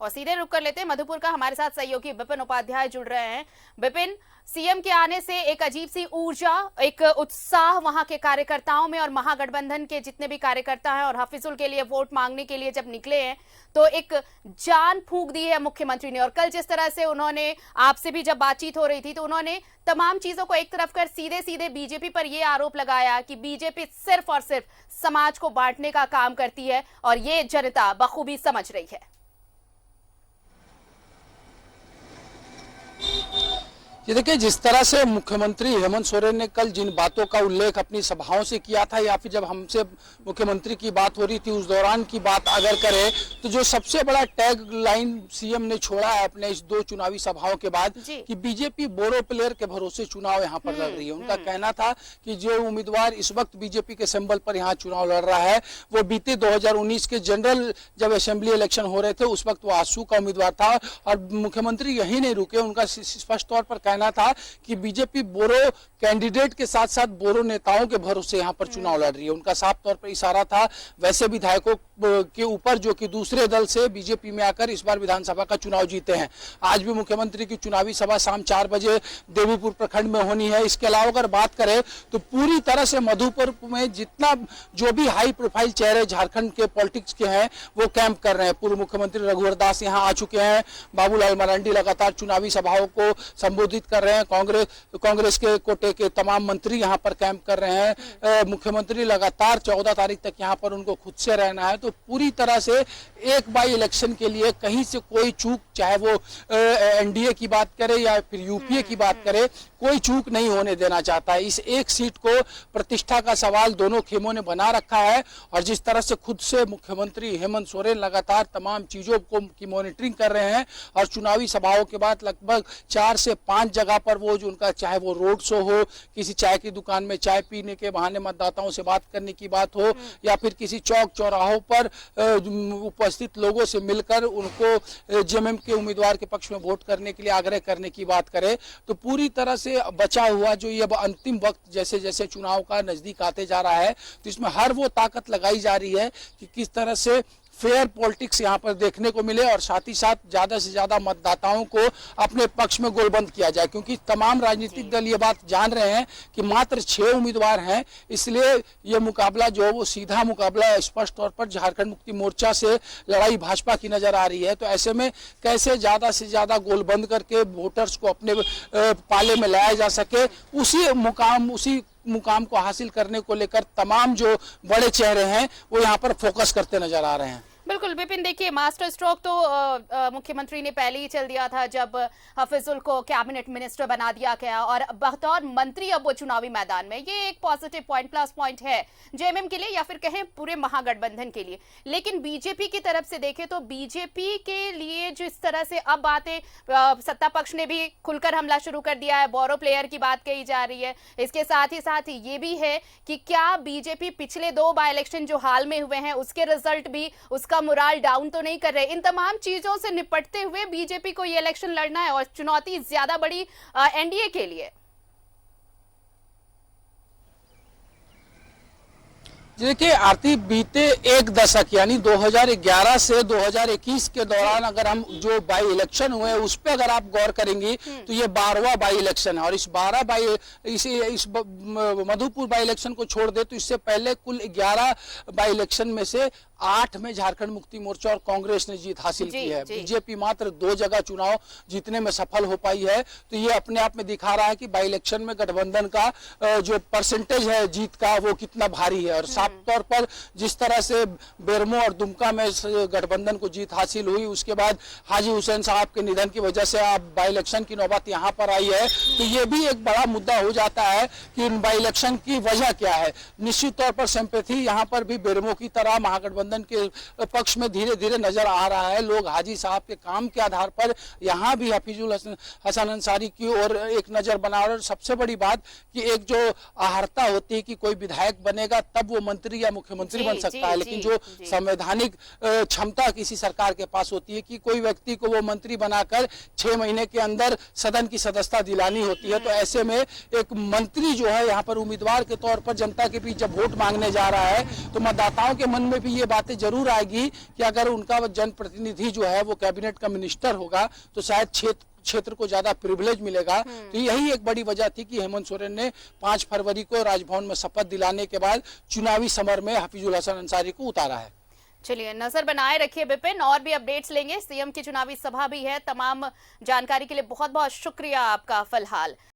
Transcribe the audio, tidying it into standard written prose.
और सीधे रुक कर लेते हैं मधुपुर का। हमारे साथ सहयोगी विपिन उपाध्याय जुड़ रहे हैं। विपिन, सीएम के आने से एक अजीब सी ऊर्जा, एक उत्साह वहां के कार्यकर्ताओं में और महागठबंधन के जितने भी कार्यकर्ता हैं और हफीजुल के लिए वोट मांगने के लिए जब निकले हैं तो एक जान फूंक दी है मुख्यमंत्री ने। और कल जिस तरह से उन्होंने, आपसे भी जब बातचीत हो रही थी तो उन्होंने तमाम चीजों को एक तरफ कर सीधे सीधे बीजेपी पर यह आरोप लगाया कि बीजेपी सिर्फ और सिर्फ समाज को बांटने का काम करती है और ये जनता बखूबी समझ रही है। ये देखिए, जिस तरह से मुख्यमंत्री हेमंत सोरेन ने कल जिन बातों का उल्लेख अपनी सभाओं से किया था या फिर जब हमसे मुख्यमंत्री की बात हो रही थी उस दौरान की बात अगर करें तो जो सबसे बड़ा टैग लाइन सीएम ने छोड़ा है अपने इस 2 चुनावी सभाओं के बाद कि बीजेपी बोरो प्लेयर के भरोसे चुनाव यहाँ पर लड़ रही है। उनका कहना था कि जो उम्मीदवार इस वक्त बीजेपी के सिंबल पर यहाँ चुनाव लड़ रहा है वो बीते 2019 के जनरल जब असेंबली इलेक्शन हो रहे थे उस वक्त वो आसू का उम्मीदवार था। और मुख्यमंत्री यही नहीं रुके, उनका स्पष्ट तौर पर कहना था कि बीजेपी बोरो कैंडिडेट के साथ साथ बोरो नेताओं के भरोसे यहां पर चुनाव लड़ रही है। उनका साफ तौर पर इशारा था वैसे विधायकों के ऊपर जो कि दूसरे दल से बीजेपी में आकर इस बार विधानसभा का चुनाव जीते हैं। आज भी मुख्यमंत्री की चुनावी सभा शाम 4 बजे देवीपुर प्रखंड में होनी है। इसके अलावा अगर बात करें तो पूरी तरह से मधुपुर में जितना जो भी हाई प्रोफाइल चेहरे झारखंड के पॉलिटिक्स के हैं वो कैंप कर रहे हैं। पूर्व मुख्यमंत्री रघुवर दास यहाँ आ चुके हैं, बाबूलाल मरांडी लगातार चुनावी सभाओं को संबोधित कर रहे हैं, कांग्रेस के कोटे के तमाम मंत्री यहां पर कैंप कर रहे हैं। मुख्यमंत्री लगातार 14 तारीख तक यहां पर उनको खुद से रहना है। तो पूरी तरह से एक बाई इलेक्शन के लिए कहीं से कोई चूक, चाहे वो एनडीए की बात करे या फिर यूपीए की बात करे, कोई चूक नहीं होने देना चाहता है। इस एक सीट को प्रतिष्ठा का सवाल दोनों खेमों ने बना रखा है। और जिस तरह से खुद से मुख्यमंत्री हेमंत सोरेन लगातार तमाम चीजों को की मॉनिटरिंग कर रहे हैं और चुनावी सभाओं के बाद लगभग 4 से 5 जगह पर वो जो उनका, चाहे वो रोड शो हो, किसी चाय की दुकान में चाय पीने के बहाने मतदाताओं से बात करने की बात हो या फिर किसी चौक चौराहों पर उपस्थित लोगों से मिलकर उनको जेएमएम के उम्मीदवार के पक्ष में वोट करने के लिए आग्रह करने की बात करें, तो पूरी तरह से बचा हुआ जो ये अंतिम वक्त जैसे जैसे चुनाव का नजदीक आते जा रहा है तो इसमें हर वो ताकत लगाई जा रही है कि किस तरह से फेयर पॉलिटिक्स यहाँ पर देखने को मिले और साथ ही साथ ज्यादा से ज्यादा मतदाताओं को अपने पक्ष में गोलबंद किया जाए। क्योंकि तमाम राजनीतिक दल ये बात जान रहे हैं कि मात्र 6 उम्मीदवार हैं, इसलिए ये मुकाबला जो है वो सीधा मुकाबला स्पष्ट तौर पर झारखंड मुक्ति मोर्चा से लड़ाई भाजपा की नजर आ रही है। तो ऐसे में कैसे ज्यादा से ज्यादा गोलबंद करके वोटर्स को अपने पाले में लाया जा सके, उसी मुकाम को हासिल करने को लेकर तमाम जो बड़े चेहरे हैं वो यहाँ पर फोकस करते नजर आ रहे हैं। बिल्कुल विपिन, देखिए मास्टर स्ट्रोक तो मुख्यमंत्री ने पहले ही चल दिया था जब हफीजुल को कैबिनेट मिनिस्टर बना दिया गया और बतौर मंत्री अब वो चुनावी मैदान में। ये एक पॉजिटिव पॉइंट, प्लस पॉइंट है जेएमएम के लिए या फिर कहें पूरे महागठबंधन के लिए। लेकिन बीजेपी की तरफ से देखें तो बीजेपी के लिए जो इस तरह से अब बातें, सत्ता पक्ष ने भी खुलकर हमला शुरू कर दिया है, बोरो प्लेयर की बात कही जा रही है। इसके साथ ही ये भी है कि क्या बीजेपी पिछले 2 बाई इलेक्शन जो हाल में हुए हैं उसके रिजल्ट भी उसका मोराल डाउन तो नहीं कर रहे। इन तमाम चीजों से निपटते हुए बीजेपी को ये इलेक्शन लड़ना है और चुनौती ज्यादा बड़ी एनडीए के लिए। देखिए आरती, बीते एक दशक यानी 2011 से 2021 के दौरान अगर हम जो बाई इलेक्शन हुए उस पर अगर आप गौर करेंगी तो ये 12वां बाई इलेक्शन है। और इस इस मधुपुर बाई इलेक्शन को छोड़ दे तो इससे पहले कुल 11 बाई इलेक्शन में से 8 में झारखंड मुक्ति मोर्चा और कांग्रेस ने जीत हासिल की है। बीजेपी मात्र 2 जगह चुनाव जीतने में सफल हो पाई है। तो ये अपने आप में दिखा रहा है कि बाई इलेक्शन में गठबंधन का जो परसेंटेज है जीत का वो कितना भारी है। और साफ तौर पर जिस तरह से बेरमो और दुमका में गठबंधन को जीत हासिल हुई, उसके बाद हाजी हुसैन साहब के निधन की वजह से अब बाई इलेक्शन की नौबत यहाँ पर आई है। तो ये भी एक बड़ा मुद्दा हो जाता है कि इन बाई इलेक्शन की वजह क्या है। निश्चित तौर पर सिंपैथी यहाँ पर भी बेरमो की तरह महागठबंधन के पक्ष में धीरे धीरे नजर आ रहा है। लोग हाजी साहब के काम के आधार पर यहाँ भी हफीजुल हसन अंसारी की ओर एक नजर बना रहे। और सबसे बड़ी बात कि एक जो आहर्ता होती है कि कोई विधायक बनेगा तब वो मंत्री या मुख्यमंत्री बन सकता है, लेकिन जो संवैधानिक क्षमता किसी सरकार के पास होती है कि कोई व्यक्ति को वो मंत्री बनाकर 6 महीने के अंदर सदन की सदस्यता दिलानी होती है। तो ऐसे में एक मंत्री जो है यहाँ पर उम्मीदवार के तौर पर जनता के बीच जब वोट मांगने जा रहा है तो मतदाताओं के मन में भी ये बातें जरूर आएगी कि अगर उनका जनप्रतिनिधि जो है वो कैबिनेट का मिनिस्टर होगा तो शायद क्षेत्र को ज्यादा प्रिविलेज मिलेगा। तो यही एक बड़ी वजह थी कि हेमंत सोरेन ने 5 फरवरी को राजभवन में शपथ दिलाने के बाद चुनावी समर में हफीजुल हसन अंसारी को उतारा है। चलिए, नजर बनाए रखिए विपिन, और भी अपडेट्स लेंगे। सीएम की चुनावी सभा भी है। तमाम जानकारी के लिए बहुत बहुत शुक्रिया आपका फिलहाल।